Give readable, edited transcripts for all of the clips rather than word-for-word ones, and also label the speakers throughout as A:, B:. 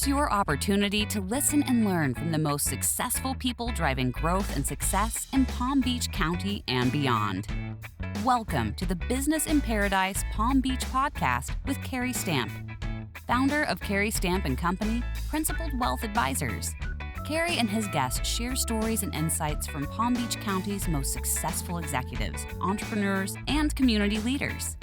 A: Here's your opportunity to listen and learn from the most successful people driving growth and success in Palm Beach County and beyond. Welcome to the Business in Paradise Palm Beach podcast with Cary Stamp, founder of Cary Stamp & Company, Principled Wealth Advisors. Cary and his guests share stories and insights from Palm Beach County's most successful executives, entrepreneurs, and community leaders.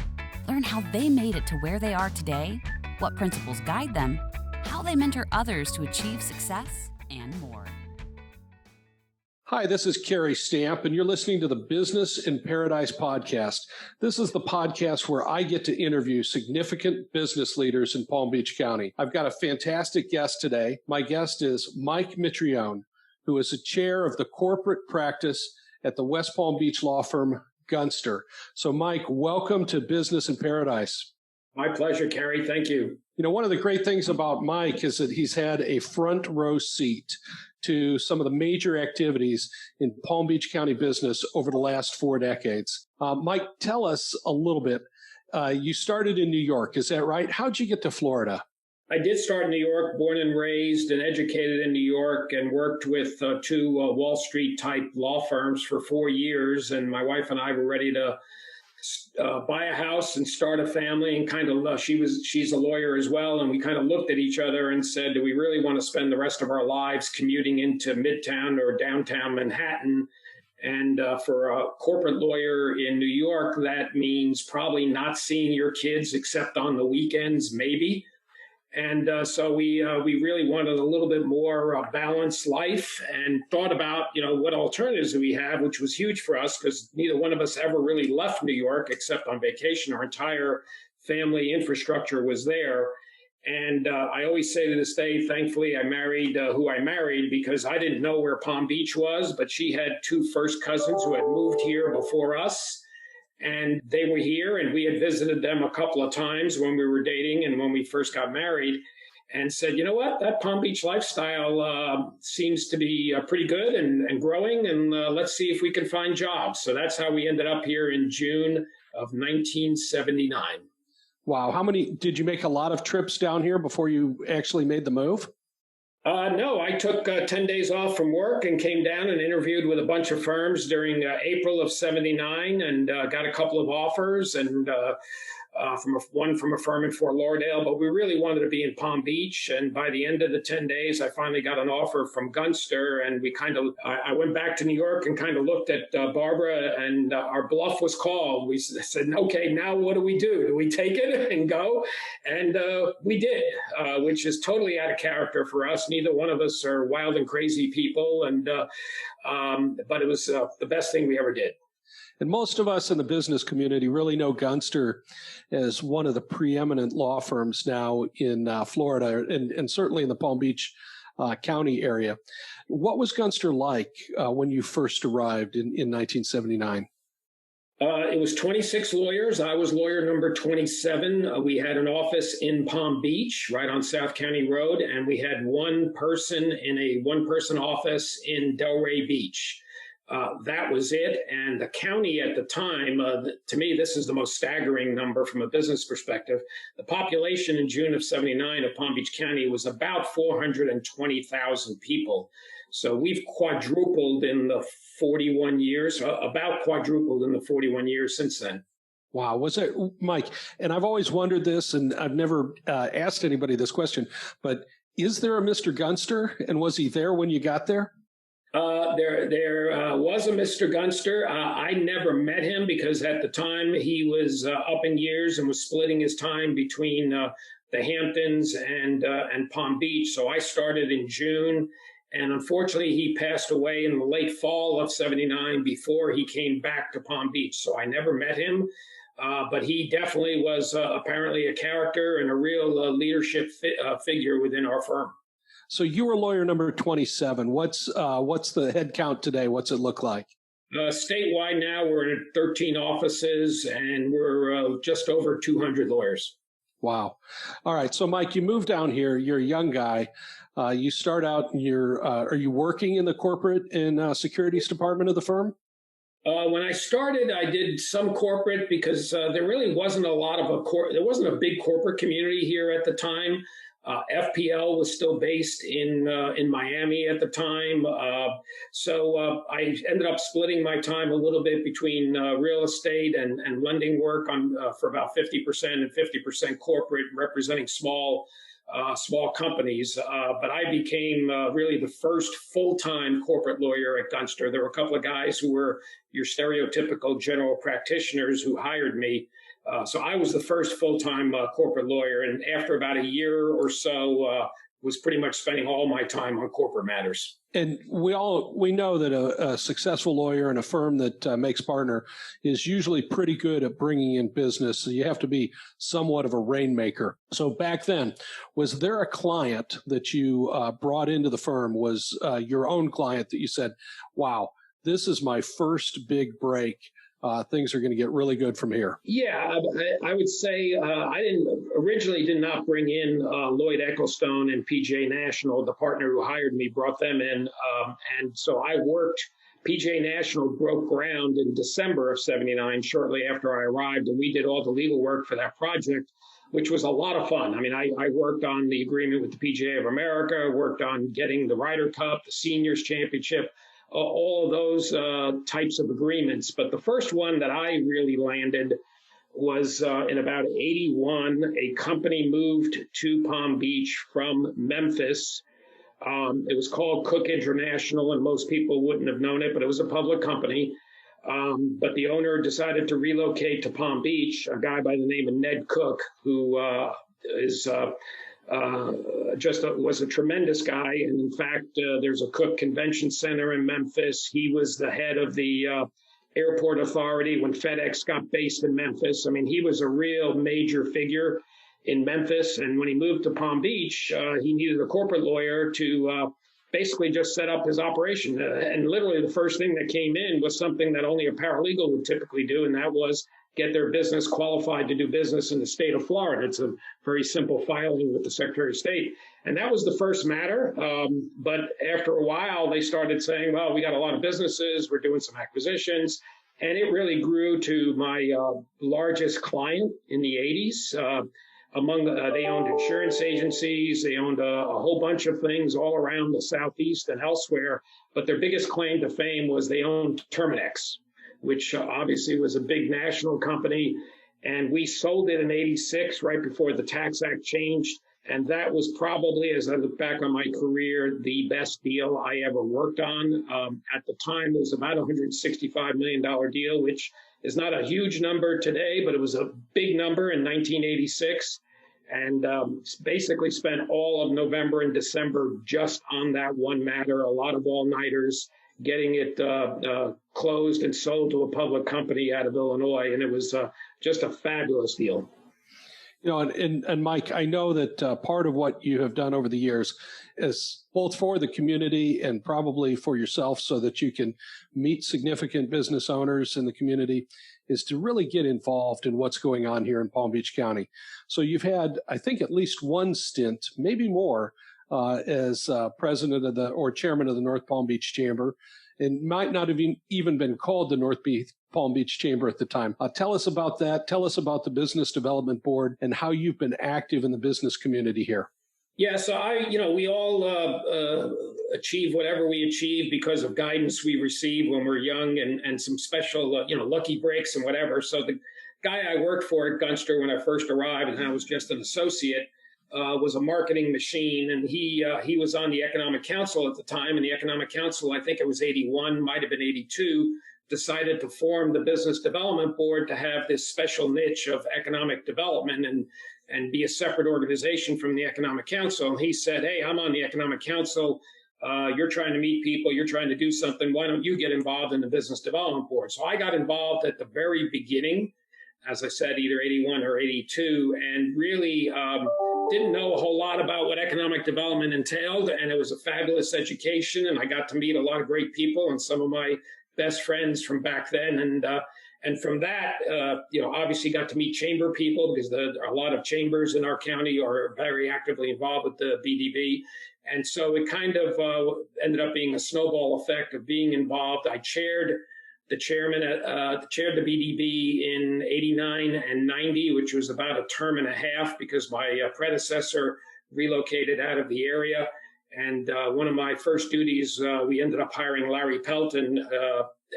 A: Learn how they made it to where they are today, what principles guide them, how they mentor others to achieve success, and more.
B: Hi, this is Cary Stamp, and you're listening to the Business in Paradise podcast. This is the podcast where I get to interview significant business leaders in Palm Beach County. I've got a fantastic guest today. My guest is Mike Mitrione, who is the chair of the corporate practice at the West Palm Beach law firm Gunster. So, Mike, welcome to Business in Paradise.
C: My pleasure, Cary. Thank you.
B: You know, one of the great things about Mike is that he's had a front row seat to some of the major activities in Palm Beach County business over the last 4 decades. Mike, tell us a little bit. You started in New York, is that right? How'd you get to Florida?
C: I did start in New York, born and raised and educated in New York, and worked with two Wall Street type law firms for 4 years. And my wife and I were ready to buy a house and start a family, and kind of she's a lawyer as well, and we kind of looked at each other and said, do we really want to spend the rest of our lives commuting into Midtown or downtown Manhattan? And for a corporate lawyer in New York, that means probably not seeing your kids except on the weekends, maybe. And so we really wanted a little bit more balanced life, and thought about, what alternatives do we have, which was huge for us because neither one of us ever really left New York except on vacation. Our entire family infrastructure was there. And I always say to this day, thankfully, I married who I married because I didn't know where Palm Beach was, but she had 2 first cousins who had moved here before us. And they were here, and we had visited them a couple of times when we were dating and when we first got married, and said, you know what, that Palm Beach lifestyle seems to be pretty good and growing, and let's see if we can find jobs. So that's how we ended up here in June of 1979.
B: Wow. Did you make a lot of trips down here before you actually made the move?
C: No, I took 10 days off from work and came down and interviewed with a bunch of firms during April of 79, and got a couple of offers, and from a firm in Fort Lauderdale, but we really wanted to be in Palm Beach. And by the end of the 10 days, I finally got an offer from Gunster, and I went back to New York and kind of looked at Barbara, and our bluff was called. We said, okay, now what do we do? Do we take it and go? And we did, which is totally out of character for us. Neither one of us are wild and crazy people, but it was the best thing we ever did.
B: And most of us in the business community really know Gunster as one of the preeminent law firms now in Florida, and certainly in the Palm Beach County area. What was Gunster like when you first arrived in 1979?
C: It was 26 lawyers. I was lawyer number 27. We had an office in Palm Beach, right on South County Road, and we had one person in a one-person office in Delray Beach. That was it. And the county at the time, to me, this is the most staggering number from a business perspective. The population in June of 79 of Palm Beach County was about 420,000 people. So we've quadrupled in the 41 years, about quadrupled in the 41 years since then.
B: Wow. Was it, Mike? And I've always wondered this, and I've never asked anybody this question, but is there a Mr. Gunster? And was he there when you got there?
C: There was a Mr. Gunster. I never met him because at the time he was up in years and was splitting his time between the Hamptons and Palm Beach. So I started in June, and unfortunately he passed away in the late fall of 79 before he came back to Palm Beach. So I never met him, but he definitely was apparently a character and a real leadership figure within our firm.
B: So you were lawyer number 27. What's the head count today? What's it look like?
C: Statewide now, we're in 13 offices, and we're just over 200 lawyers.
B: Wow. All right. So, Mike, you moved down here. You're a young guy. You start out, are you working in the corporate and securities department of the firm?
C: When I started, I did some corporate because there really wasn't there wasn't a big corporate community here at the time. FPL was still based in Miami at the time. So I ended up splitting my time a little bit between real estate and lending work for about 50% and 50% corporate, representing small companies. But I became really the first full-time corporate lawyer at Gunster. There were a couple of guys who were your stereotypical general practitioners who hired me. So I was the first full-time corporate lawyer, and after about a year or so, was pretty much spending all my time on corporate matters.
B: And we know that a successful lawyer and a firm that makes partner is usually pretty good at bringing in business. So you have to be somewhat of a rainmaker. So back then, was there a client that you brought into the firm? Was your own client that you said, "Wow, this is my first big break. Things are going to get really good from here"?
C: Yeah, I would say I did not bring in Lloyd Ecclestone and PJ National. The partner who hired me brought them in. And so I worked. PJ National broke ground in December of '79, shortly after I arrived, and we did all the legal work for that project, which was a lot of fun. I mean, I worked on the agreement with the PGA of America, worked on getting the Ryder Cup, the Seniors Championship, all of those types of agreements. But the first one that I really landed was in about '81. A company moved to Palm Beach from Memphis. It was called Cook International, and most people wouldn't have known it, but it was a public company. But the owner decided to relocate to Palm Beach, a guy by the name of Ned Cook, who was a tremendous guy. And in fact, there's a Cook Convention Center in Memphis. He was the head of the airport authority when FedEx got based in Memphis. I mean, he was a real major figure in Memphis. And when he moved to Palm Beach, he needed a corporate lawyer to basically just set up his operation. And literally the first thing that came in was something that only a paralegal would typically do, and that was get their business qualified to do business in the state of Florida. It's a very simple filing with the Secretary of State. And that was the first matter. But after a while, they started saying, well, we got a lot of businesses, we're doing some acquisitions. And it really grew to my largest client in the 80s. They owned insurance agencies, they owned a whole bunch of things all around the Southeast and elsewhere. But their biggest claim to fame was they owned Terminex, which obviously was a big national company. And we sold it in '86, right before the Tax Act changed. And that was probably, as I look back on my career, the best deal I ever worked on. At the time, it was about a $165 million deal, which is not a huge number today, but it was a big number in 1986. And basically spent all of November and December just on that one matter, a lot of all-nighters, getting it closed and sold to a public company out of Illinois. And it was just a fabulous deal.
B: You know, and Mike, I know that part of what you have done over the years is both for the community and probably for yourself so that you can meet significant business owners in the community is to really get involved in what's going on here in Palm Beach County. So you've had, I think, at least one stint, maybe more, as president of or chairman of the North Palm Beach Chamber, and might not have even been called the North Palm Beach Chamber at the time. Tell us about that. Tell us about the Business Development Board and how you've been active in the business community here.
C: Yeah, so we all achieve whatever we achieve because of guidance we receive when we're young and some special, lucky breaks and whatever. So the guy I worked for at Gunster when I first arrived, and I was just an associate, was a marketing machine, and he was on the Economic Council at the time. And the Economic Council, I think it was '81, might have been '82, decided to form the Business Development Board to have this special niche of economic development and be a separate organization from the Economic Council. And he said, hey, I'm on the Economic Council. You're trying to meet people. You're trying to do something. Why don't you get involved in the Business Development Board? So I got involved at the very beginning, as I said, either '81 or '82, and really didn't know a whole lot about what economic development entailed. And it was a fabulous education. And I got to meet a lot of great people and some of my best friends from back then. And from that, obviously got to meet chamber people because a lot of chambers in our county are very actively involved with the BDB. And so it kind of ended up being a snowball effect of being involved. I chaired the BDB in '89 and '90, which was about a term and a half because my predecessor relocated out of the area. And one of my first duties, we ended up hiring Larry Pelton,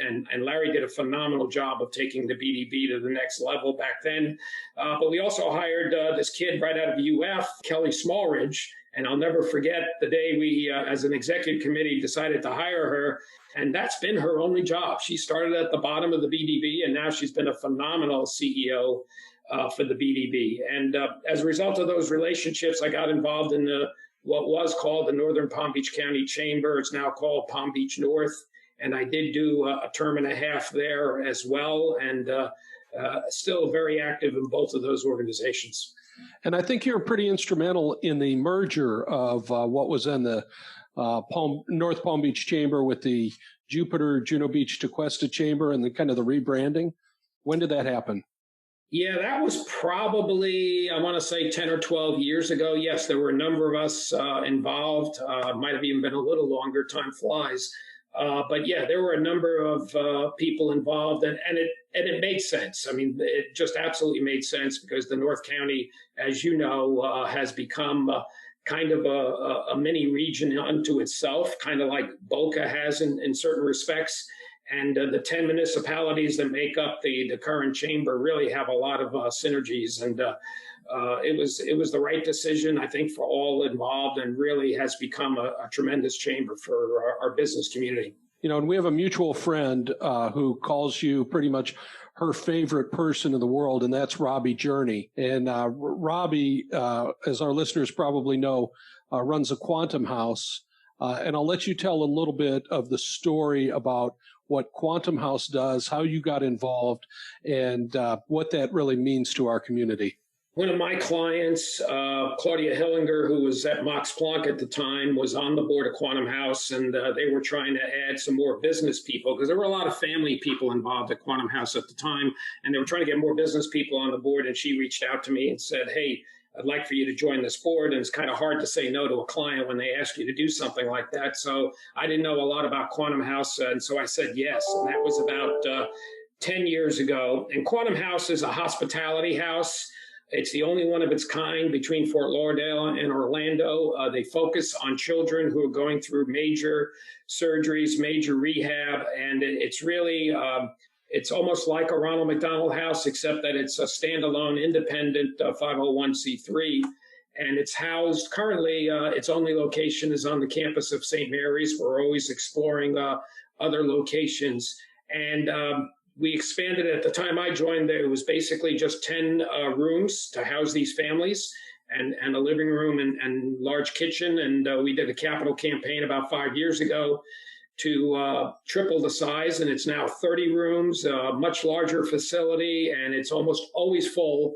C: and Larry did a phenomenal job of taking the BDB to the next level back then. But we also hired this kid right out of UF, Kelly Smallridge, and I'll never forget the day we, as an executive committee, decided to hire her. And that's been her only job. She started at the bottom of the BDB, and now she's been a phenomenal CEO for the BDB. And as a result of those relationships, I got involved in what was called the Northern Palm Beach County Chamber. It's now called Palm Beach North. And I did do a term and a half there as well, and still very active in both of those organizations.
B: And I think you're pretty instrumental in the merger of what was in the North Palm Beach Chamber with the Jupiter, Juno Beach, Tequesta Chamber, and the kind of the rebranding. When did that happen?
C: Yeah, that was probably, I want to say 10 or 12 years ago. Yes, there were a number of us involved. Might have even been a little longer. Time flies. But yeah, there were a number of people involved, and it made sense. I mean, it just absolutely made sense because the North County, as you know, has become kind of a mini region unto itself, kind of like Boca has in certain respects. And the 10 municipalities that make up the current chamber really have a lot of synergies. And it was the right decision, I think, for all involved, and really has become a tremendous chamber for our business community.
B: You know, and we have a mutual friend who calls you pretty much her favorite person in the world, and that's Robbie Journey. And Robbie, as our listeners probably know, runs a Quantum House. And I'll let you tell a little bit of the story about what Quantum House does, how you got involved, and what that really means to our community.
C: One of my clients, Claudia Hillinger, who was at Max Planck at the time, was on the board of Quantum House, and they were trying to add some more business people because there were a lot of family people involved at Quantum House at the time, and they were trying to get more business people on the board, and she reached out to me and said, hey, I'd like for you to join this board. And it's kind of hard to say no to a client when they ask you to do something like that. So I didn't know a lot about Quantum House, and so I said yes, and that was about 10 years ago. And Quantum House is a hospitality house. It's the only one of its kind between Fort Lauderdale and Orlando. They focus on children who are going through major surgeries, major rehab, and it's really, it's almost like a Ronald McDonald House, except that it's a standalone, independent 501c3, and it's housed currently, its only location is on the campus of St. Mary's. We're always exploring other locations, and we expanded at the time I joined. There was basically just 10 rooms to house these families, and a living room and large kitchen. And we did a capital campaign about 5 years ago to triple the size, and it's now 30 rooms, a much larger facility, and it's almost always full.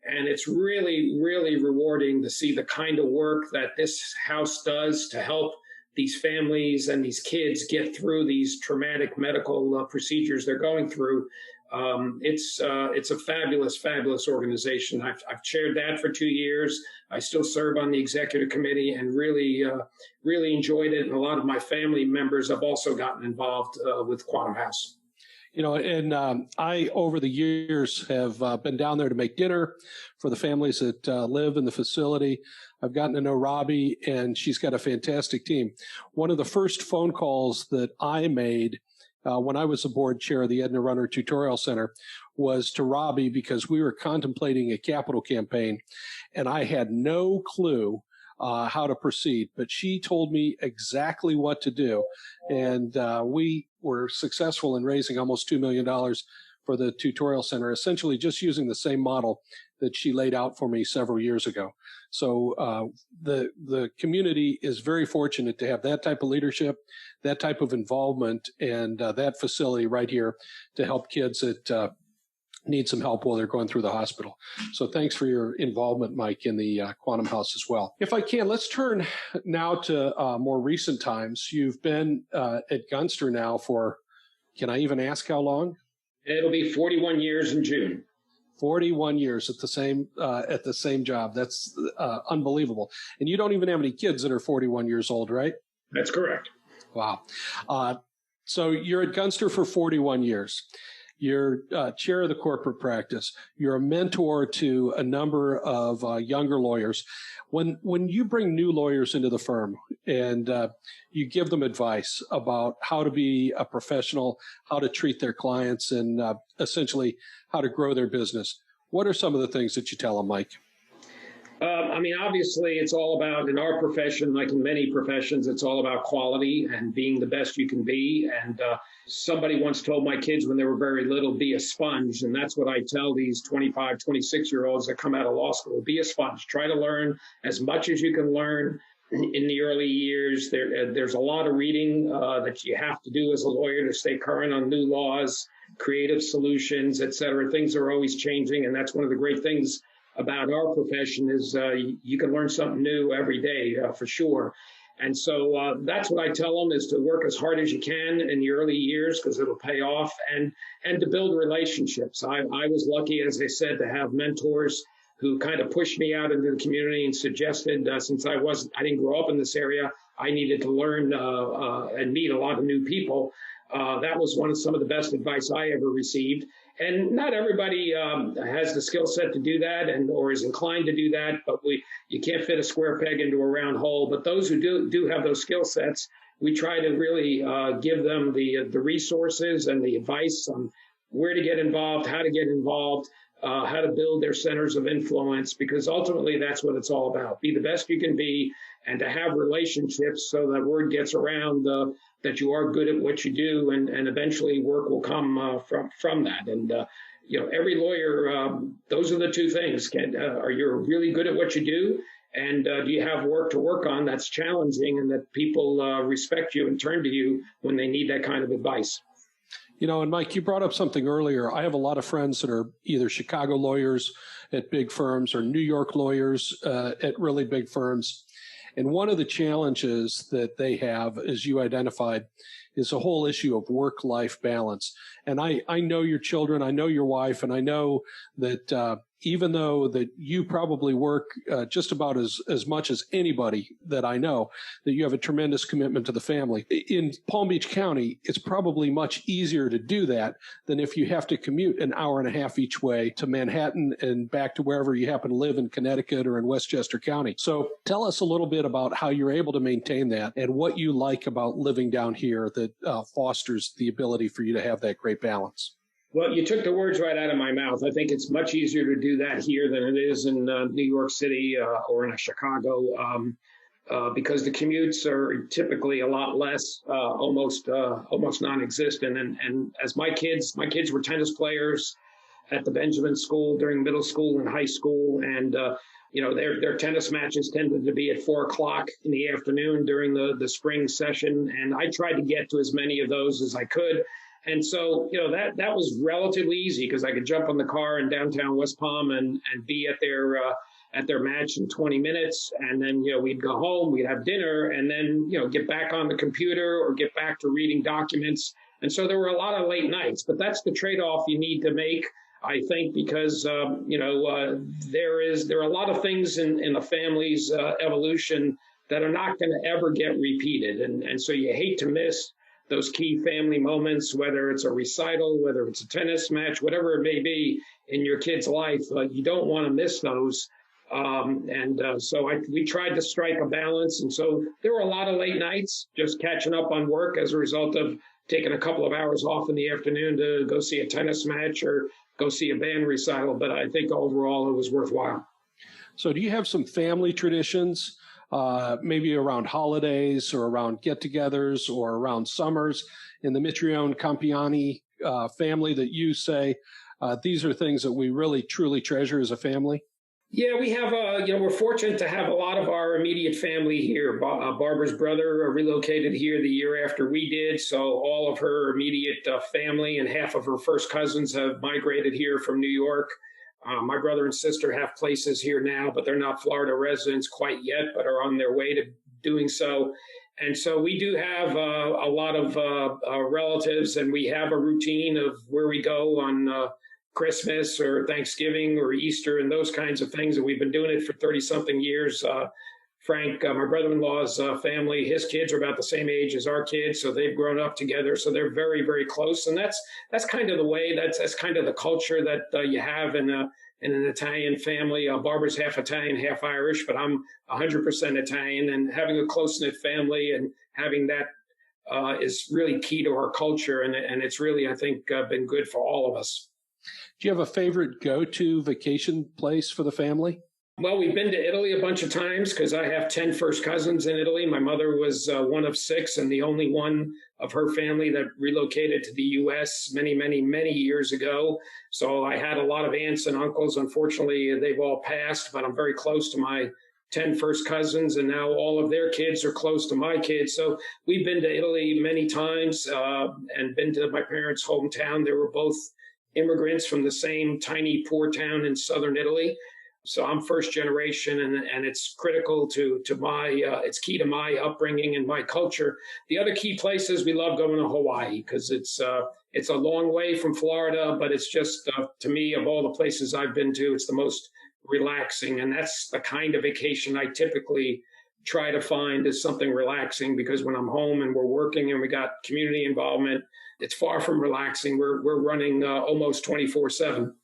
C: And it's really, really rewarding to see the kind of work that this house does to help these families and these kids get through these traumatic medical procedures they're going through. It's a fabulous, fabulous organization. I've chaired that for 2 years. I still serve on the executive committee and really, really enjoyed it. And a lot of my family members have also gotten involved with Quantum House.
B: You know, and I, over the years, have been down there to make dinner for the families that live in the facility. I've gotten to know Robbie, and she's got a fantastic team. One of the first phone calls that I made when I was the board chair of the Edna Runner Tutorial Center was to Robbie, because we were contemplating a capital campaign, and I had no clue how to proceed. But she told me exactly what to do, and we were successful in raising almost $2 million for the tutorial center, essentially just using the same model that she laid out for me several years ago. So the community is very fortunate to have that type of leadership, that type of involvement, and that facility right here to help kids that need some help while they're going through the hospital. So thanks for your involvement, Mike, in the Quantum House as well. If I can, let's turn now to more recent times. You've been at Gunster now for, can I even ask how long?
C: It'll be 41 years in June.
B: 41 years at the same job. That's unbelievable. And you don't even have any kids that are 41 years old, right?
C: That's correct.
B: Wow. So you're at Gunster for 41 years. You're chair of the corporate practice. You're a mentor to a number of younger lawyers. When you bring new lawyers into the firm and you give them advice about how to be a professional, how to treat their clients, and essentially how to grow their business, what are some of the things that you tell them, Mike?
C: Obviously, it's all about, in our profession, like in many professions, it's all about quality and being the best you can be. And somebody once told my kids when they were very little, be a sponge. And that's what I tell these 25, 26-year-olds that come out of law school. Be a sponge. Try to learn as much as you can learn in the early years. There's a lot of reading that you have to do as a lawyer to stay current on new laws, creative solutions, et cetera. Things are always changing. And that's one of the great things about our profession is you can learn something new every day for sure. And so that's what I tell them, is to work as hard as you can in the early years because it'll pay off, and to build relationships. I was lucky, as I said, to have mentors who kind of pushed me out into the community and suggested, since I didn't grow up in this area, I needed to learn and meet a lot of new people. That was some of the best advice I ever received. And not everybody has the skill set to do that or is inclined to do that, but you can't fit a square peg into a round hole. But those who do have those skill sets, we try to really give them the resources and the advice on where to get involved, how to get involved, how to build their centers of influence, because ultimately that's what it's all about. Be the best you can be and to have relationships so that word gets around that you are good at what you do, and eventually work will come from that. And every lawyer, those are the two things. Are you really good at what you do, and do you have work to work on that's challenging and that people respect you and turn to you when they need that kind of advice?
B: And Mike, you brought up something earlier. I have a lot of friends that are either Chicago lawyers at big firms or New York lawyers at really big firms. And one of the challenges that they have, as you identified, is a whole issue of work-life balance. And I know your children, I know your wife, and I know that even though that you probably work just about as much as anybody that I know, that you have a tremendous commitment to the family. In Palm Beach County, it's probably much easier to do that than if you have to commute an hour and a half each way to Manhattan and back to wherever you happen to live in Connecticut or in Westchester County. So tell us a little bit about how you're able to maintain that and what you like about living down here that fosters the ability for you to have that great balance.
C: Well, you took the words right out of my mouth. I think it's much easier to do that here than it is in New York City or in Chicago because the commutes are typically a lot less, almost non-existent. And as my kids were tennis players at the Benjamin School during middle school and high school, and their tennis matches tended to be at 4:00 in the afternoon during the spring session, and I tried to get to as many of those as I could. And so, that was relatively easy because I could jump on the car in downtown West Palm and be at their match in 20 minutes. And then, we'd go home, we'd have dinner, and then, get back on the computer or get back to reading documents. And so there were a lot of late nights, but that's the trade-off you need to make, I think, because, there are a lot of things in the family's evolution that are not going to ever get repeated. And so you hate to miss those key family moments, whether it's a recital, whether it's a tennis match, whatever it may be in your kid's life, you don't want to miss those. So we tried to strike a balance. And so there were a lot of late nights just catching up on work as a result of taking a couple of hours off in the afternoon to go see a tennis match or go see a band recital. But I think overall it was worthwhile.
B: So do you have some family traditions? Maybe around holidays or around get-togethers or around summers in the Mitrione Campiani family that you say these are things that we really, truly treasure as a family?
C: Yeah, we have, we're fortunate to have a lot of our immediate family here. Barbara's brother relocated here the year after we did, so all of her immediate family and half of her first cousins have migrated here from New York. My brother and sister have places here now, but they're not Florida residents quite yet, but are on their way to doing so. And so we do have a lot of relatives, and we have a routine of where we go on Christmas or Thanksgiving or Easter and those kinds of things. And we've been doing it for 30-something years Frank, my brother-in-law's family, his kids are about the same age as our kids, so they've grown up together. So they're very, very close, and that's kind of the way. That's kind of the culture that you have in an Italian family. Barbara's half Italian, half Irish, but I'm 100% Italian, and having a close-knit family and having that is really key to our culture, and it's really, I think, been good for all of us.
B: Do you have a favorite go-to vacation place for the family?
C: Well, we've been to Italy a bunch of times because I have 10 first cousins in Italy. My mother was one of 6 and the only one of her family that relocated to the U.S. many, many, many years ago. So I had a lot of aunts and uncles. Unfortunately, they've all passed, but I'm very close to my 10 first cousins, and now all of their kids are close to my kids. So we've been to Italy many times and been to my parents' hometown. They were both immigrants from the same tiny, poor town in southern Italy. So I'm first generation, and it's critical to my, it's key to my upbringing and my culture. The other key places, we love going to Hawaii because it's a long way from Florida, but it's just, to me, of all the places I've been to, it's the most relaxing. And that's the kind of vacation I typically try to find is something relaxing, because when I'm home and we're working and we got community involvement, it's far from relaxing. We're running almost 24/7.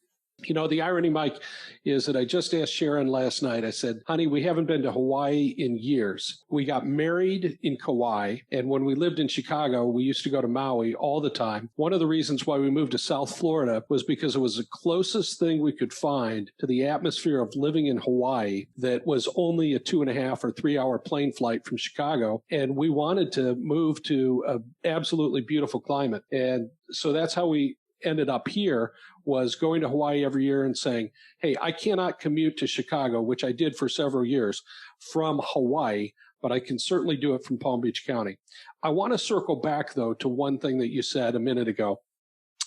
B: You know, the irony, Mike, is that I just asked Sharon last night. I said, honey, we haven't been to Hawaii in years. We got married in Kauai, and when we lived in Chicago, we used to go to Maui all the time. One of the reasons why we moved to South Florida was because it was the closest thing we could find to the atmosphere of living in Hawaii that was only a 2.5 or 3 hour plane flight from Chicago. And we wanted to move to an absolutely beautiful climate. And so that's how we ended up here, was going to Hawaii every year and saying, hey, I cannot commute to Chicago, which I did for several years, from Hawaii, but I can certainly do it from Palm Beach County. I want to circle back, though, to one thing that you said a minute ago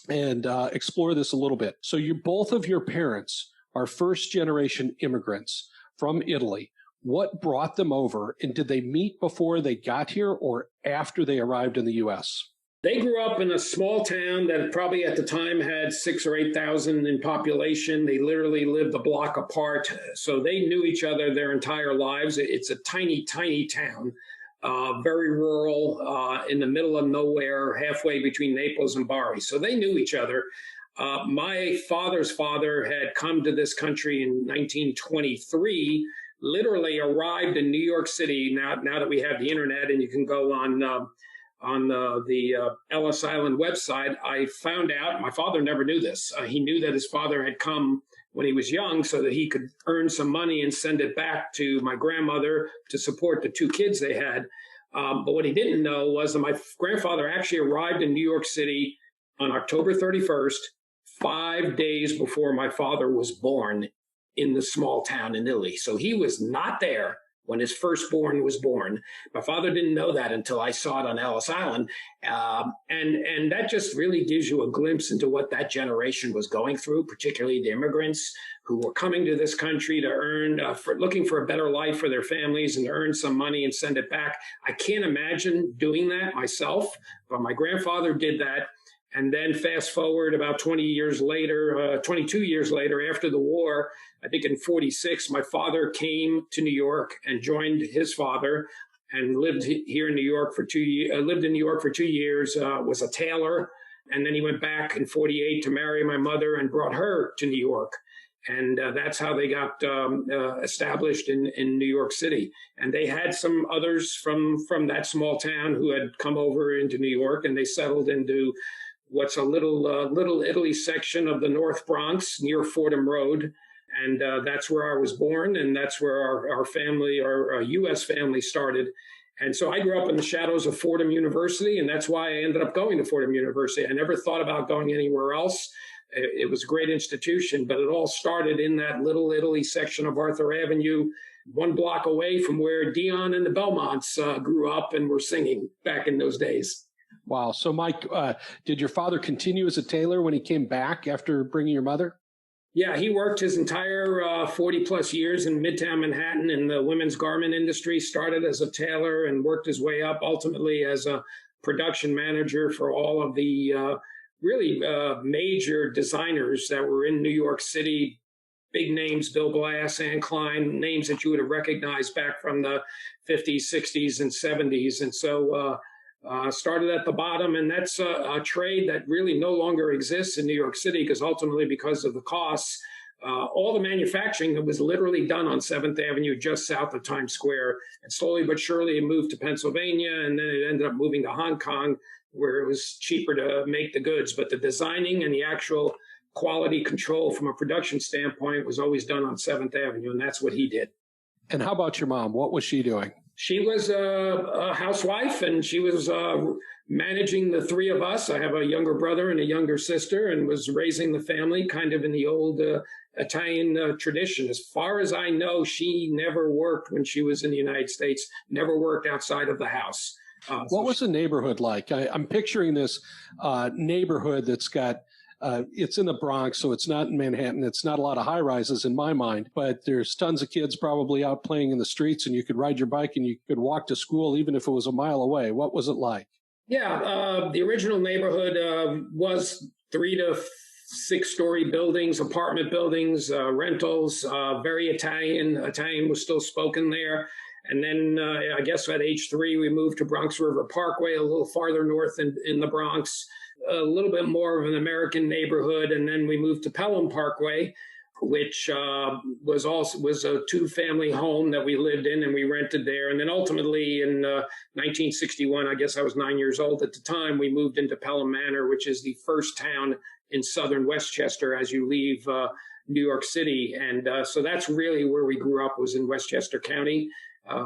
B: and explore this a little bit. So both of your parents are first-generation immigrants from Italy. What brought them over, and did they meet before they got here or after they arrived in the U.S.?
C: They grew up in a small town that probably at the time had 6,000 or 8,000 in population. They literally lived a block apart. So they knew each other their entire lives. It's a tiny, tiny town, very rural, in the middle of nowhere, halfway between Naples and Bari. So they knew each other. My father's father had come to this country in 1923, literally arrived in New York City. Now that we have the internet and you can go on the Ellis Island website, I found out, my father never knew this. He knew that his father had come when he was young so that he could earn some money and send it back to my grandmother to support the 2 kids they had. But what he didn't know was that my grandfather actually arrived in New York City on October 31st, 5 days before my father was born in the small town in Italy. So he was not there when his firstborn was born. My father didn't know that until I saw it on Ellis Island. And that just really gives you a glimpse into what that generation was going through, particularly the immigrants who were coming to this country to earn, looking for a better life for their families and to earn some money and send it back. I can't imagine doing that myself, but my grandfather did that. And then fast forward about 22 years later, after the war, I think in 46, my father came to New York and joined his father and lived here in New York for 2 years, lived in New York for 2 years, was a tailor. And then he went back in 48 to marry my mother and brought her to New York. And that's how they got established in New York City. And they had some others from that small town who had come over into New York, and they settled into what's a little Italy section of the North Bronx near Fordham Road. And that's where I was born, and that's where our family, our U.S. family started. And so I grew up in the shadows of Fordham University, and that's why I ended up going to Fordham University. I never thought about going anywhere else. It was a great institution, but it all started in that little Italy section of Arthur Avenue, 1 block away from where Dion and the Belmonts grew up and were singing back in those days.
B: Wow. So, Mike, did your father continue as a tailor when he came back after bringing your mother?
C: Yeah, he worked his entire 40 plus years in Midtown Manhattan in the women's garment industry, started as a tailor and worked his way up ultimately as a production manager for all of the really major designers that were in New York City big names, Bill Glass, Ann Klein, names that you would have recognized back from the 50s, 60s, and 70s. And so started at the bottom, and that's a trade that really no longer exists in New York City because ultimately, because of the costs, all the manufacturing that was literally done on 7th Avenue, just south of Times Square. And slowly but surely it moved to Pennsylvania, and then it ended up moving to Hong Kong, where it was cheaper to make the goods. But the designing and the actual quality control from a production standpoint was always done on 7th Avenue, and that's what he did.
B: And how about your mom? What was she doing?
C: She was a housewife, and she was managing the three of us. I have a younger brother and a younger sister, and was raising the family kind of in the old Italian tradition. As far as I know, she never worked when she was in the United States, never worked outside of the house.
B: What was the neighborhood like? I'm picturing this neighborhood that's got it's in the Bronx, so it's not in Manhattan. It's not a lot of high rises in my mind, but there's tons of kids probably out playing in the streets, and you could ride your bike and you could walk to school even if it was a mile away. What was it like?
C: Yeah, the original neighborhood was 3 to 6 story buildings, apartment buildings, rentals, very Italian. Italian was still spoken there. And then I guess at age 3, we moved to Bronx River Parkway, a little farther north in the Bronx. A little bit more of an American neighborhood, and then we moved to Pelham Parkway, which was a 2-family home that we lived in, and we rented there. And then ultimately in 1961, I guess I was 9 years old at the time, we moved into Pelham Manor, which is the first town in southern Westchester as you leave New York City. And so that's really where we grew up, was in Westchester County.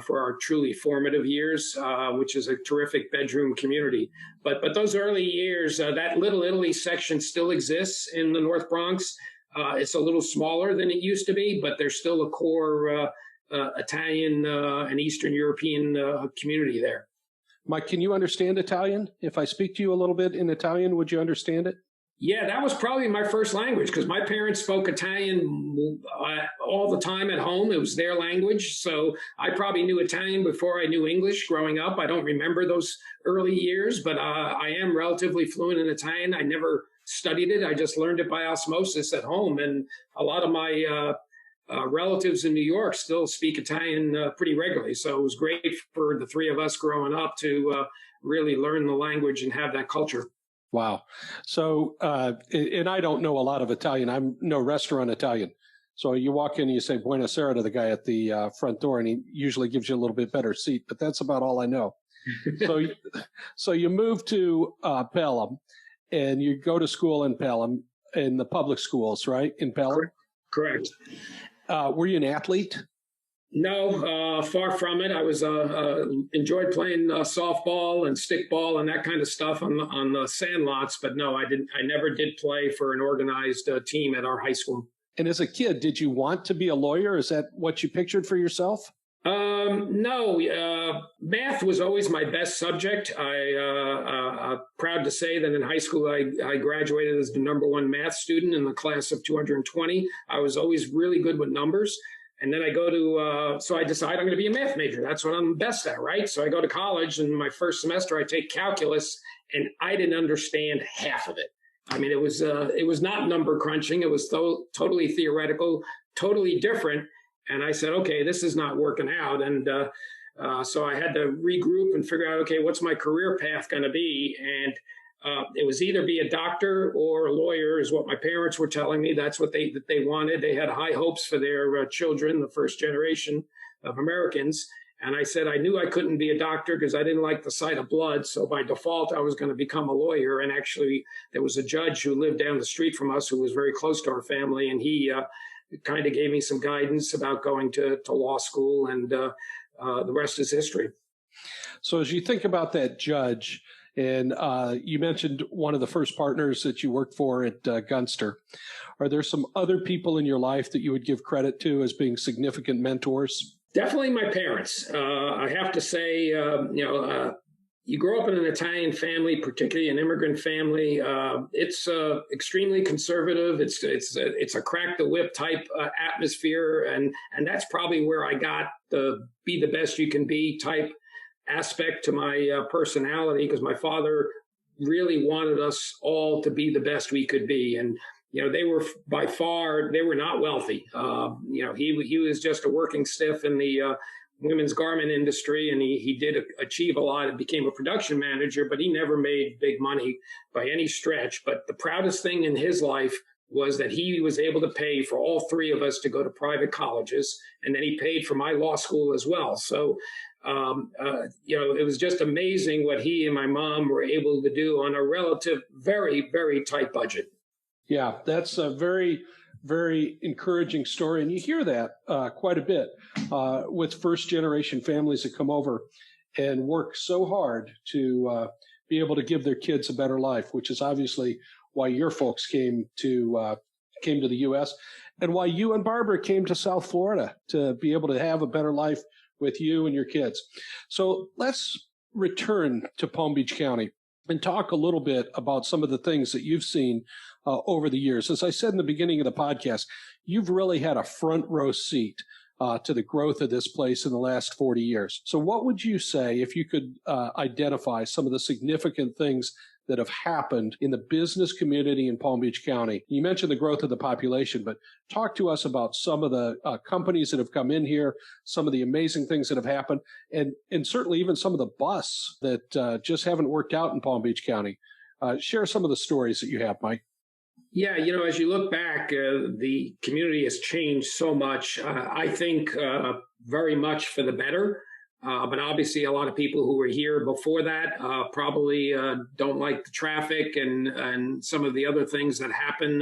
C: For our truly formative years, which is a terrific bedroom community. But those early years, that Little Italy section still exists in the North Bronx. It's a little smaller than it used to be, but there's still a core Italian and Eastern European community there.
B: Mike, can you understand Italian? If I speak to you a little bit in Italian, would you understand it?
C: Yeah, that was probably my first language because my parents spoke Italian all the time at home. It was their language. So I probably knew Italian before I knew English growing up. I don't remember those early years, but I am relatively fluent in Italian. I never studied it. I just learned it by osmosis at home. And a lot of my relatives in New York still speak Italian pretty regularly. So it was great for the three of us growing up to really learn the language and have that culture.
B: Wow. So, and I don't know a lot of Italian. I'm no restaurant Italian. So you walk in and you say Buonasera to the guy at the front door, and he usually gives you a little bit better seat, but that's about all I know. So you move to Pelham, and you go to school in Pelham, in the public schools, right? In Pelham?
C: Correct.
B: Were you an athlete?
C: No, far from it. I was enjoyed playing softball and stickball and that kind of stuff on the sand lots, but no, I didn't. I never did play for an organized team at our high school.
B: And as a kid, did you want to be a lawyer? Is that what you pictured for yourself?
C: No, math was always my best subject. I'm proud to say that in high school, I graduated as the #1 math student in the class of 220. I was always really good with numbers. And then I go to, so I decide I'm going to be a math major. That's what I'm best at, right? So I go to college, and my first semester I take calculus, and I didn't understand half of it. I mean, it was not number crunching. It was totally theoretical, totally different. And I said, okay, this is not working out. And so I had to regroup and figure out, okay, what's my career path going to be? And it was either be a doctor or a lawyer is what my parents were telling me. That's what they wanted. They had high hopes for their children, the first generation of Americans. And I said I knew I couldn't be a doctor because I didn't like the sight of blood. So by default, I was going to become a lawyer. And actually, there was a judge who lived down the street from us who was very close to our family. And he kind of gave me some guidance about going to law school. And the rest is history.
B: So as you think about that judge, and you mentioned one of the first partners that you worked for at Gunster. Are there some other people in your life that you would give credit to as being significant mentors?
C: Definitely my parents. I have to say, you grow up in an Italian family, particularly an immigrant family. It's extremely conservative. It's a crack the whip type atmosphere, and that's probably where I got the be the best you can be type aspect to my personality, because my father really wanted us all to be the best we could be. And, they were by far, they were not wealthy. He was just a working stiff in the women's garment industry, and he did achieve a lot and became a production manager, but he never made big money by any stretch. But the proudest thing in his life was that he was able to pay for all three of us to go to private colleges, and then he paid for my law school as well. So, it was just amazing what he and my mom were able to do on a relative, very, very tight budget.
B: Yeah, that's a very, very encouraging story. And you hear that quite a bit with first-generation families that come over and work so hard to be able to give their kids a better life, which is obviously why your folks came to the U.S. and why you and Barbara came to South Florida to be able to have a better life with you and your kids. So let's return to Palm Beach County and talk a little bit about some of the things that you've seen over the years. As I said in the beginning of the podcast, you've really had a front row seat to the growth of this place in the last 40 years. So what would you say if you could identify some of the significant things that have happened in the business community in Palm Beach County? You mentioned the growth of the population, but talk to us about some of the companies that have come in here, some of the amazing things that have happened, and certainly even some of the busts that just haven't worked out in Palm Beach County. Share some of the stories that you have, Mike.
C: Yeah, as you look back, the community has changed so much. I think very much for the better. But obviously, a lot of people who were here before that probably don't like the traffic and some of the other things that happen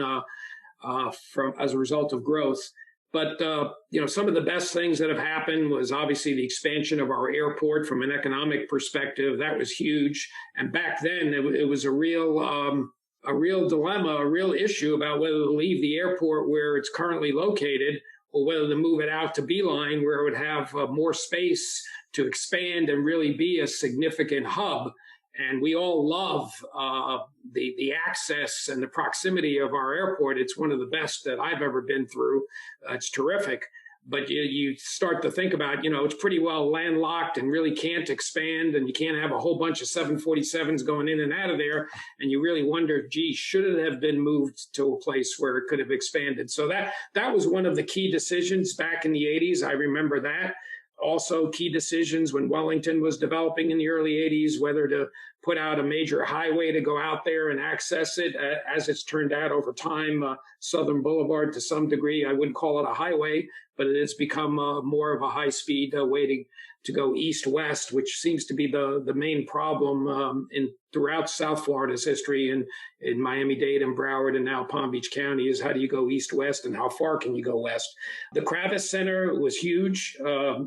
C: as a result of growth. But some of the best things that have happened was obviously the expansion of our airport from an economic perspective. That was huge. And back then, it was a real dilemma, a real issue about whether to leave the airport where it's currently located or whether to move it out to Beeline, where it would have more space to expand and really be a significant hub. And we all love the access and the proximity of our airport. It's one of the best that I've ever been through. It's terrific. But you start to think about, it's pretty well landlocked and really can't expand, and you can't have a whole bunch of 747s going in and out of there. And you really wonder, gee, should it have been moved to a place where it could have expanded? So that was one of the key decisions back in the 80s. I remember that. Also, key decisions when Wellington was developing in the early 80s, whether to put out a major highway to go out there and access it. As it's turned out over time, Southern Boulevard, to some degree, I wouldn't call it a highway, but it has become more of a high-speed way to go east-west, which seems to be the main problem throughout South Florida's history, and in Miami-Dade and Broward and now Palm Beach County, is how do you go east-west and how far can you go west? The Kravis Center was huge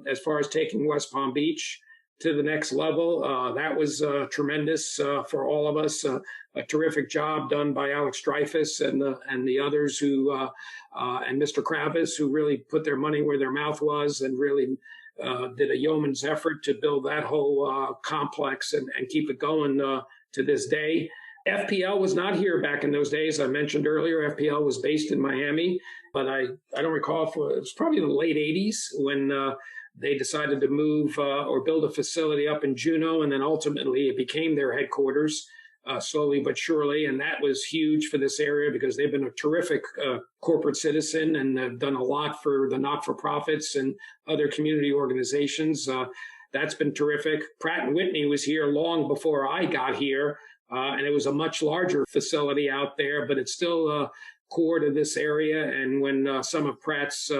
C: as far as taking West Palm Beach to the next level. That was tremendous for all of us. A terrific job done by Alex Dreyfus and the others who and Mr. Kravis, who really put their money where their mouth was and really did a yeoman's effort to build that whole complex and keep it going to this day. FPL was not here back in those days. I mentioned earlier, FPL was based in Miami, but I don't recall if it was probably in the late 80s when they decided to move or build a facility up in Juneau, and then ultimately it became their headquarters. Slowly but surely, and that was huge for this area because they've been a terrific corporate citizen and have done a lot for the not-for-profits and other community organizations. That's been terrific. Pratt & Whitney was here long before I got here, and it was a much larger facility out there, but it's still core to this area. And when some of Pratt's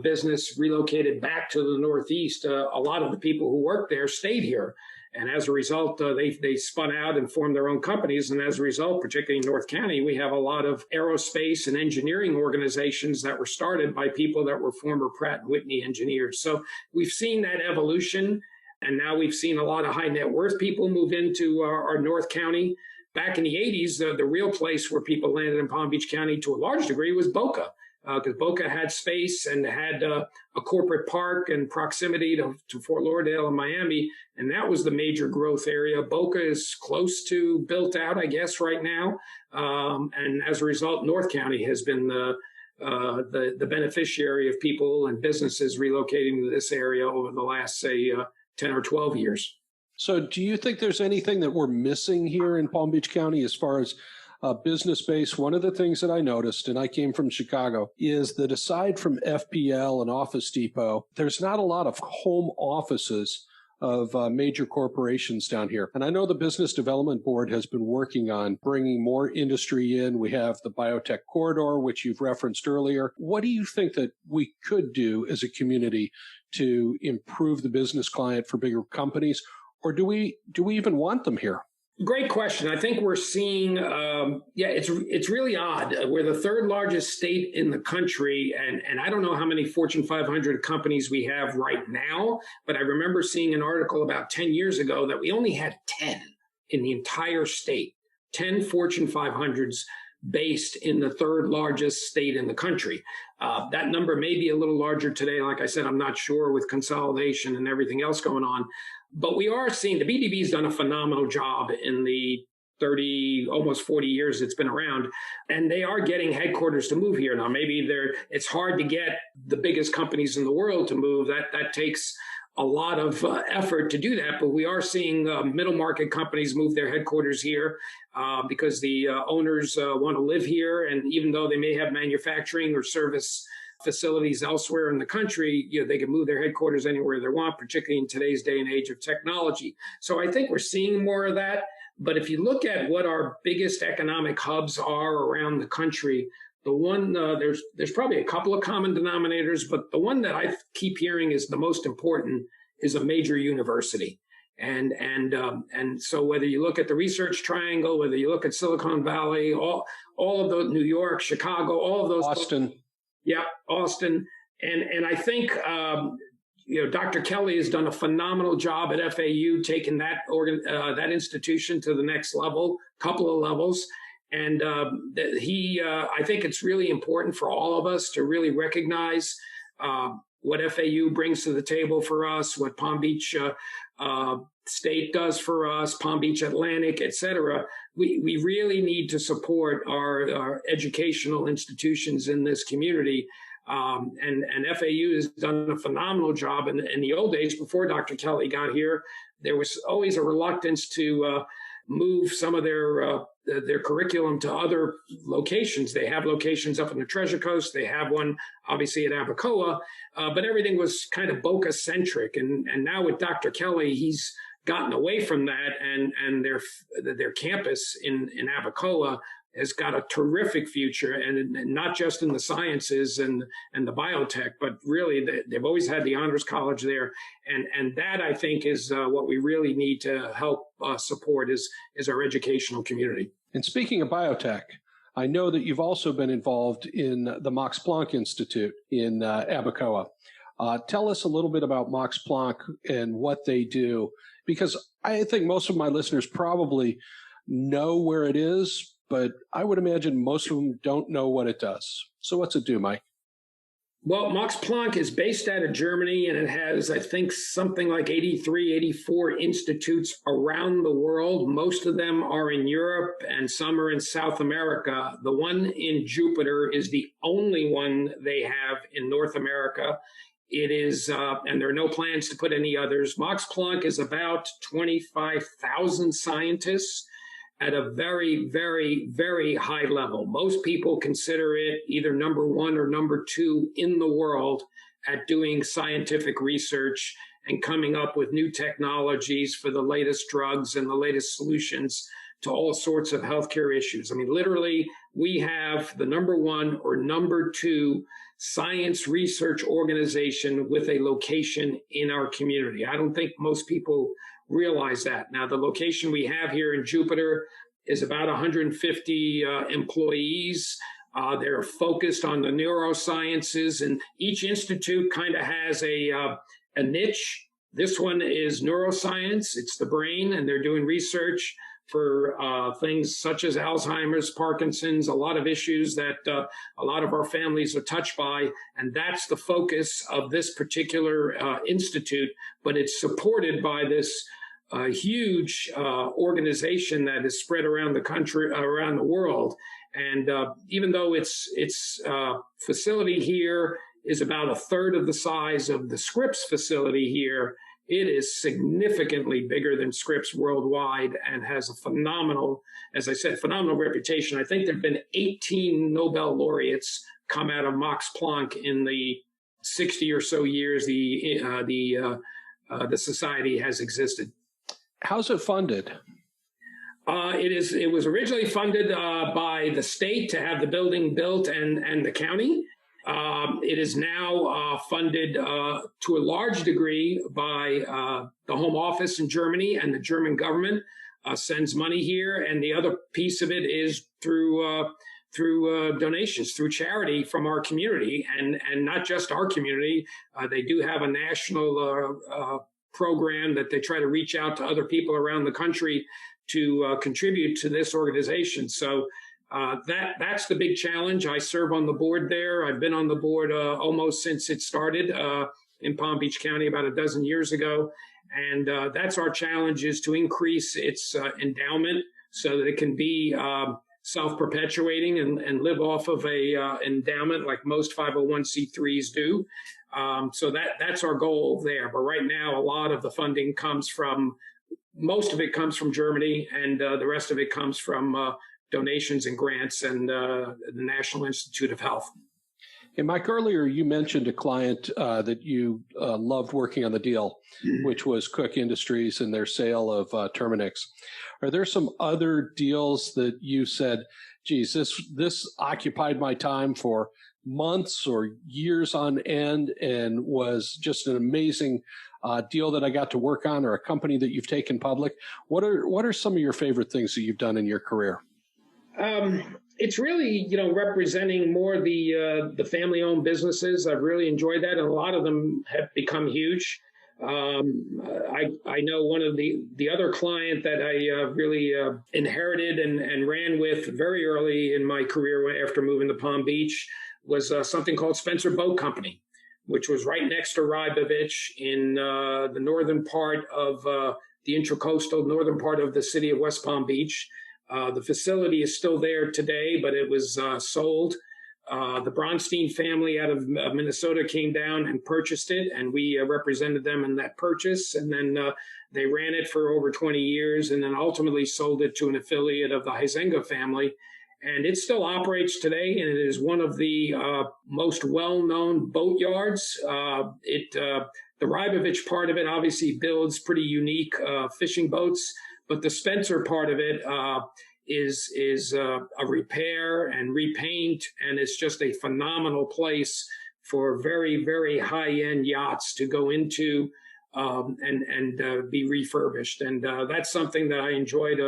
C: business relocated back to the Northeast, a lot of the people who worked there stayed here. And as a result, they spun out and formed their own companies. And as a result, particularly in North County, we have a lot of aerospace and engineering organizations that were started by people that were former Pratt & Whitney engineers. So we've seen that evolution. And now we've seen a lot of high net worth people move into our North County. Back in the 80s, the real place where people landed in Palm Beach County to a large degree was Boca. Because Boca had space and had a corporate park and proximity to Fort Lauderdale and Miami, and that was the major growth area. Boca is close to built out, I guess, right now, and as a result, North County has been the beneficiary of people and businesses relocating to this area over the last, say, 10 or 12 years.
B: So do you think there's anything that we're missing here in Palm Beach County as far as business base, one of the things that I noticed, and I came from Chicago, is that aside from FPL and Office Depot, there's not a lot of home offices of major corporations down here. And I know the Business Development Board has been working on bringing more industry in. We have the biotech corridor, which you've referenced earlier. What do you think that we could do as a community to improve the business climate for bigger companies? Or do we even want them here?
C: Great question. I think we're seeing, it's really odd. We're the third largest state in the country, and I don't know how many Fortune 500 companies we have right now, but I remember seeing an article about 10 years ago that we only had 10 in the entire state, 10 Fortune 500s based in the third largest state in the country. That number may be a little larger today. Like I said, I'm not sure with consolidation and everything else going on. But we are seeing the BDB's done a phenomenal job in the 30, almost 40 years it's been around, and they are getting headquarters to move here. Now, maybe it's hard to get the biggest companies in the world to move. That takes a lot of effort to do that, but we are seeing middle market companies move their headquarters here because the owners want to live here, and even though they may have manufacturing or service facilities elsewhere in the country, they can move their headquarters anywhere they want, particularly in today's day and age of technology. So I think we're seeing more of that. But if you look at what our biggest economic hubs are around the country, the one there's probably a couple of common denominators, but the one that I keep hearing is the most important is a major university. And so whether you look at the Research Triangle, whether you look at Silicon Valley, all of those, New York, Chicago, all of those,
B: Austin.
C: Yeah, Austin. And I think, Dr. Kelly has done a phenomenal job at FAU, taking that institution to the next level, couple of levels. And I think it's really important for all of us to really recognize what FAU brings to the table for us, what Palm Beach State does for us, Palm Beach Atlantic, et cetera. We really need to support our educational institutions in this community. And FAU has done a phenomenal job. In the old days, before Dr. Kelly got here, there was always a reluctance to move some of their curriculum to other locations. They have locations up in the Treasure Coast. They have one, obviously, at Abacoa, but everything was kind of Boca-centric. And now with Dr. Kelly, he's gotten away from that, and their campus in Abacoa has got a terrific future, and not just in the sciences and the biotech, but really they've always had the honors college there, and that I think is what we really need to help support is our educational community.
B: And speaking of biotech, I know that you've also been involved in the Max Planck Institute in Abacoa. Tell us a little bit about Max Planck and what they do, because I think most of my listeners probably know where it is, but I would imagine most of them don't know what it does. So what's it do, Mike?
C: Well, Max Planck is based out of Germany, and it has, I think, something like 83, 84 institutes around the world. Most of them are in Europe, and some are in South America. The one in Jupiter is the only one they have in North America. It is, and there are no plans to put any others. Max Planck is about 25,000 scientists at a very, very, very high level. Most people consider it either number one or number two in the world at doing scientific research and coming up with new technologies for the latest drugs and the latest solutions to all sorts of healthcare issues. I mean, literally, we have the number one or number two science research organization with a location in our community. I don't think most people realize that. Now, the location we have here in Jupiter is about 150 employees. They're focused on the neurosciences, and each institute kind of has a niche. This one is neuroscience. It's the brain, and they're doing research for things such as Alzheimer's, Parkinson's, a lot of issues that a lot of our families are touched by. And that's the focus of this particular institute, but it's supported by this huge organization that is spread around the country, around the world. And even though its facility here is about a third of the size of the Scripps facility here It is significantly bigger than Scripps worldwide and has a phenomenal, as I said, phenomenal reputation. I think there have been 18 Nobel laureates come out of Max Planck in the 60 or so years the society has existed.
B: How's it funded?
C: It was originally funded by the state to have the building built and the county. It is now funded to a large degree by the Home Office in Germany, and the German government sends money here. And the other piece of it is through donations, through charity from our community, and not just our community. They do have a national program that they try to reach out to other people around the country to contribute to this organization. So that's the big challenge. I serve on the board there. I've been on the board almost since it started in Palm Beach County about a dozen years ago. And that's our challenge, is to increase its endowment so that it can be self-perpetuating and live off of a endowment like most 501c3s do. So that's our goal there. But right now, a lot of the funding most of it comes from Germany, and the rest of it comes from donations and grants and the National Institute of Health.
B: Hey, Mike, earlier you mentioned a client that you loved working on the deal, which was Cook Industries and their sale of Terminix. Are there some other deals that you said, geez, this occupied my time for months or years on end and was just an amazing deal that I got to work on, or a company that you've taken public? What are some of your favorite things that you've done in your career?
C: It's really, representing more the family-owned businesses. I've really enjoyed that, and a lot of them have become huge. I know one of the other client that I really inherited and ran with very early in my career after moving to Palm Beach was something called Spencer Boat Company, which was right next to Rybovich in the northern part of the intracoastal northern part of the city of West Palm Beach. The facility is still there today, but it was sold. The Bronstein family out of Minnesota came down and purchased it, and we represented them in that purchase. And then they ran it for over 20 years, and then ultimately sold it to an affiliate of the Huizenga family. And it still operates today, and it is one of the most well-known boat yards. The Rybovich part of it obviously builds pretty unique fishing boats, but the Spencer part of it is a repair and repaint, and it's just a phenomenal place for very, very high-end yachts to go into and be refurbished. And that's something that I enjoyed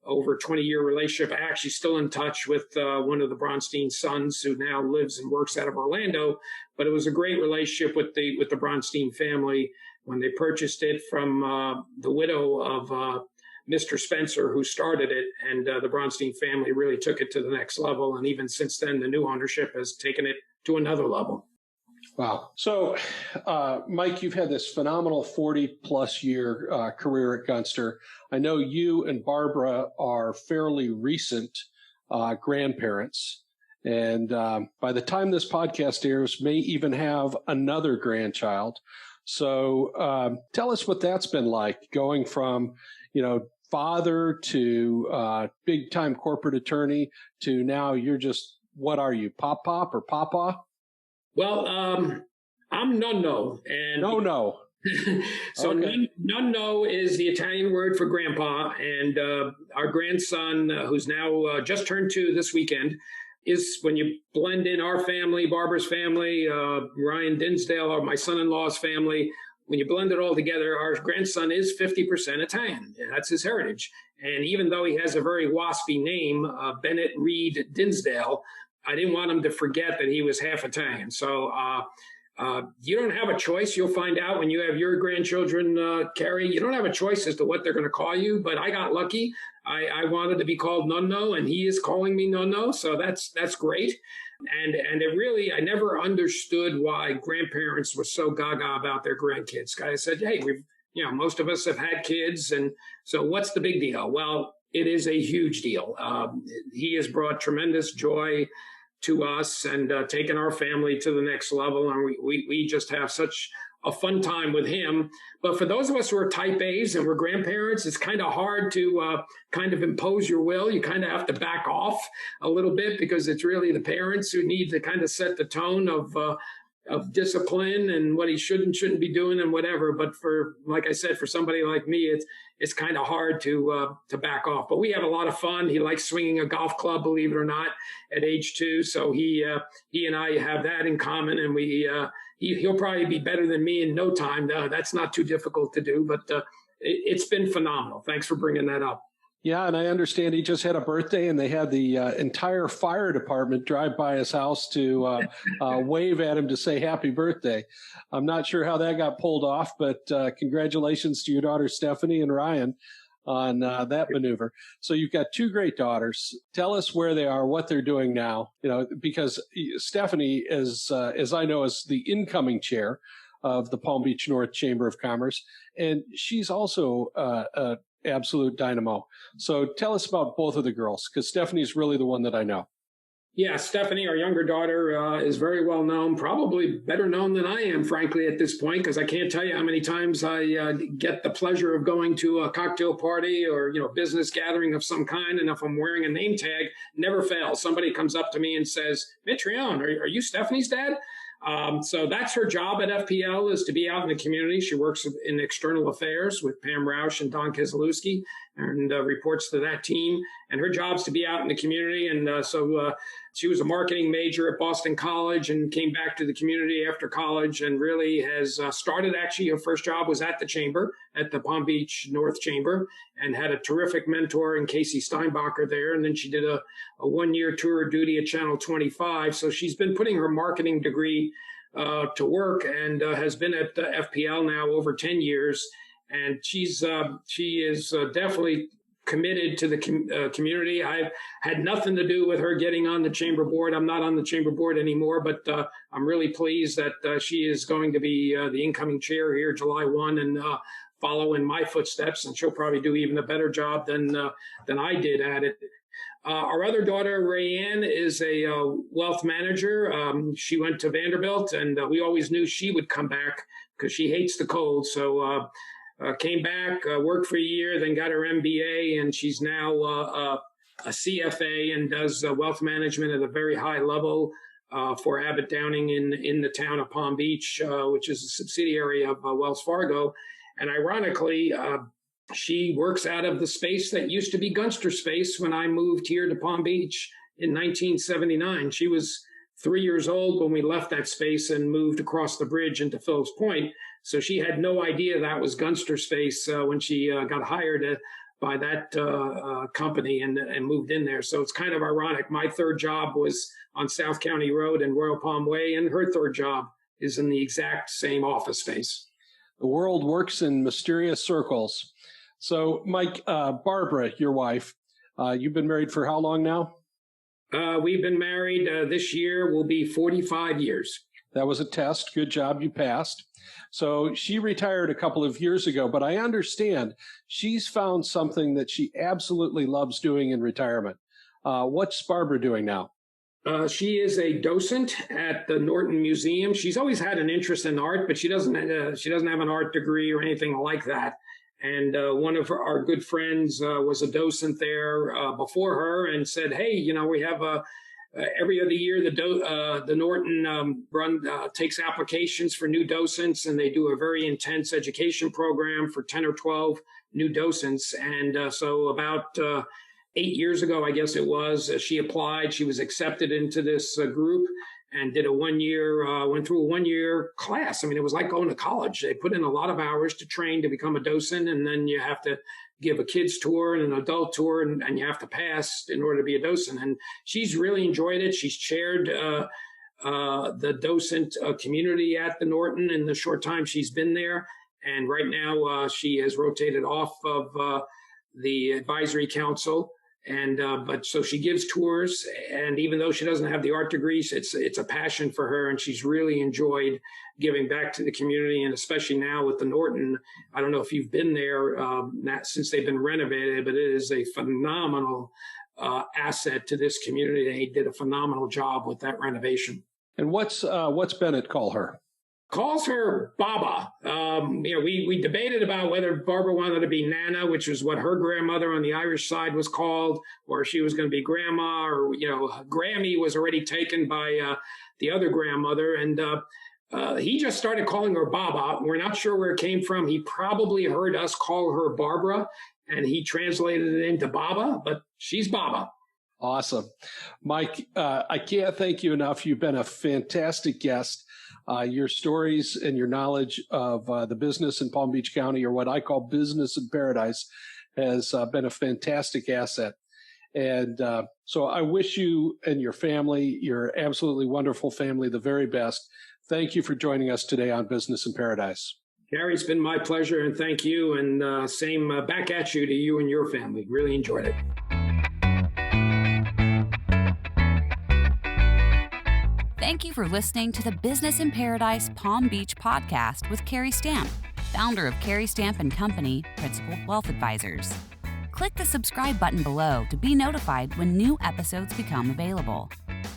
C: over a 20-year relationship. I'm actually still in touch with one of the Bronstein sons who now lives and works out of Orlando. But it was a great relationship with the Bronstein family when they purchased it from the widow of Mr. Spencer, who started it, and the Bronstein family really took it to the next level. And even since then, the new ownership has taken it to another level.
B: Wow. So, Mike, you've had this phenomenal 40-plus year career at Gunster. I know you and Barbara are fairly recent grandparents. And by the time this podcast airs, may even have another grandchild. So tell us what that's been like, going from, father to big-time corporate attorney to now you're just, what are you, Pop or Papa?
C: Well, I'm nonno. And
B: No.
C: So
B: okay.
C: nonno is the Italian word for grandpa. And our grandson, who's now just turned 2 this weekend, is, when you blend in our family, Barbara's family, Ryan Dinsdale, or my son-in-law's family, when you blend it all together, our grandson is 50% Italian. That's his heritage. And even though he has a very waspy name, Bennett Reed Dinsdale, I didn't want him to forget that he was half Italian. So you don't have a choice. You'll find out when you have your grandchildren, Cary. You don't have a choice as to what they're going to call you. But I got lucky. I wanted to be called Nonno, and he is calling me Nonno. So that's great. And it really, I never understood why grandparents were so gaga about their grandkids. I said, hey, most of us have had kids. And so what's the big deal? Well, it is a huge deal. He has brought tremendous joy to us and taken our family to the next level. And we just have such a fun time with him. But for those of us who are type A's and we're grandparents, it's kind of hard to kind of impose your will. You kind of have to back off a little bit because it's really the parents who need to kind of set the tone of discipline and what he should and shouldn't be doing and whatever. But for, like I said, for somebody like me, it's kind of hard to back off. But we have a lot of fun. He likes swinging a golf club, believe it or not, at age 2. So he and I have that in common, and he'll probably be better than me in no time. That's not too difficult to do, but it's been phenomenal. Thanks for bringing that up.
B: Yeah, and I understand he just had a birthday, and they had the entire fire department drive by his house to wave at him to say happy birthday. I'm not sure how that got pulled off, but congratulations to your daughter Stephanie and Ryan on that maneuver. So you've got 2 great daughters. Tell us where they are, what they're doing now. Because Stephanie, as I know, is the incoming chair of the Palm Beach North Chamber of Commerce, and she's also a absolute dynamo. So tell us about both of the girls, because Stephanie's really the one that I know.
C: Yeah, Stephanie, our younger daughter, is very well known, probably better known than I am, frankly, at this point, because I can't tell you how many times I get the pleasure of going to a cocktail party or, business gathering of some kind. And if I'm wearing a name tag, never fails. Somebody comes up to me and says, Mitrione, are you Stephanie's dad? So that's her job at FPL, is to be out in the community. She works in external affairs with Pam Rausch and Don Keselowski, and reports to that team. And her job is to be out in the community. And so she was a marketing major at Boston College and came back to the community after college, and really has started, actually, her first job was at the Chamber, at the Palm Beach North Chamber, and had a terrific mentor in Casey Steinbacher there. And then she did a 1-year tour of duty at Channel 25. So she's been putting her marketing degree to work, and has been at FPL now over 10 years. And she is definitely committed to the community. I've had nothing to do with her getting on the chamber board. I'm not on the chamber board anymore, but I'm really pleased that she is going to be the incoming chair here July 1 and follow in my footsteps. And she'll probably do even a better job than I did at it. Our other daughter, Rayanne, is a wealth manager. She went to Vanderbilt, and we always knew she would come back because she hates the cold. So came back, worked for a year, then got her MBA, and she's now a CFA and does wealth management at a very high level for Abbott Downing in the town of Palm Beach, which is a subsidiary of Wells Fargo. And ironically, she works out of the space that used to be Gunster space when I moved here to Palm Beach in 1979. She was 3 years old when we left that space and moved across the bridge into Phillips Point. So she had no idea that was Gunster space when she got hired by that company and moved in there. So it's kind of ironic. My third job was on South County Road and Royal Palm Way, and her third job is in the exact same office space.
B: The world works in mysterious circles. So, Mike, Barbara, your wife, you've been married for how long now?
C: We've been married this year will be 45 years.
B: That was a test. Good job. You passed. So she retired a couple of years ago, but I understand she's found something that she absolutely loves doing in retirement. What's Barbara doing now?
C: She is a docent at the Norton Museum. She's always had an interest in art, but she doesn't have an art degree or anything like that. And one of our good friends was a docent there before her and said, hey, we have every other year the Norton takes applications for new docents, and they do a very intense education program for 10 or 12 new docents. And so about 8 years ago, I guess it was, she applied. She was accepted into this group and did went through a 1-year class. I mean, it was like going to college. They put in a lot of hours to train to become a docent, and then you have to give a kid's tour and an adult tour, and you have to pass in order to be a docent. And she's really enjoyed it. She's chaired the docent community at the Norton in the short time she's been there. And right now she has rotated off of the advisory council. And but so she gives tours, and even though she doesn't have the art degrees, it's a passion for her, and she's really enjoyed giving back to the community, and especially now with the Norton. I don't know if you've been there since they've been renovated, but it is a phenomenal asset to this community. They did a phenomenal job with that renovation.
B: And what's Bennett call her?
C: calls her Baba. We debated about whether Barbara wanted to be Nana, which was what her grandmother on the Irish side was called, or she was going to be Grandma, or, Grammy was already taken by the other grandmother. And he just started calling her Baba. We're not sure where it came from. He probably heard us call her Barbara, and he translated it into Baba, but she's Baba.
B: Awesome. Mike, I can't thank you enough. You've been a fantastic guest. Your stories and your knowledge of the business in Palm Beach County, or what I call business in paradise, has been a fantastic asset. And so I wish you and your family, your absolutely wonderful family, the very best. Thank you for joining us today on Business in Paradise.
C: Cary, it's been my pleasure, and thank you. And same back at you to you and your family. Really enjoyed it.
A: Thank you for listening to the Business in Paradise Palm Beach podcast with Cary Stamp, founder of Cary Stamp & Company, Principal Wealth Advisors. Click the subscribe button below to be notified when new episodes become available.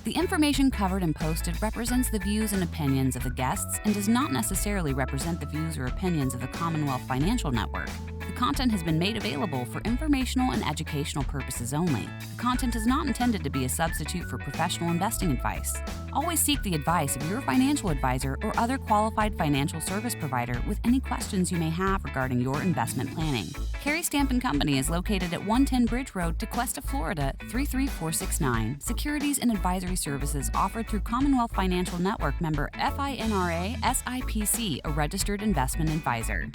A: The information covered and posted represents the views and opinions of the guests and does not necessarily represent the views or opinions of the Commonwealth Financial Network. The content has been made available for informational and educational purposes only. The content is not intended to be a substitute for professional investing advice. Always seek the advice of your financial advisor or other qualified financial service provider with any questions you may have regarding your investment planning. Cary Stamp & Company is located at 110 Bridge Road, Tequesta, Florida, 33469. Securities and advisory services offered through Commonwealth Financial Network member FINRA SIPC, a registered investment advisor.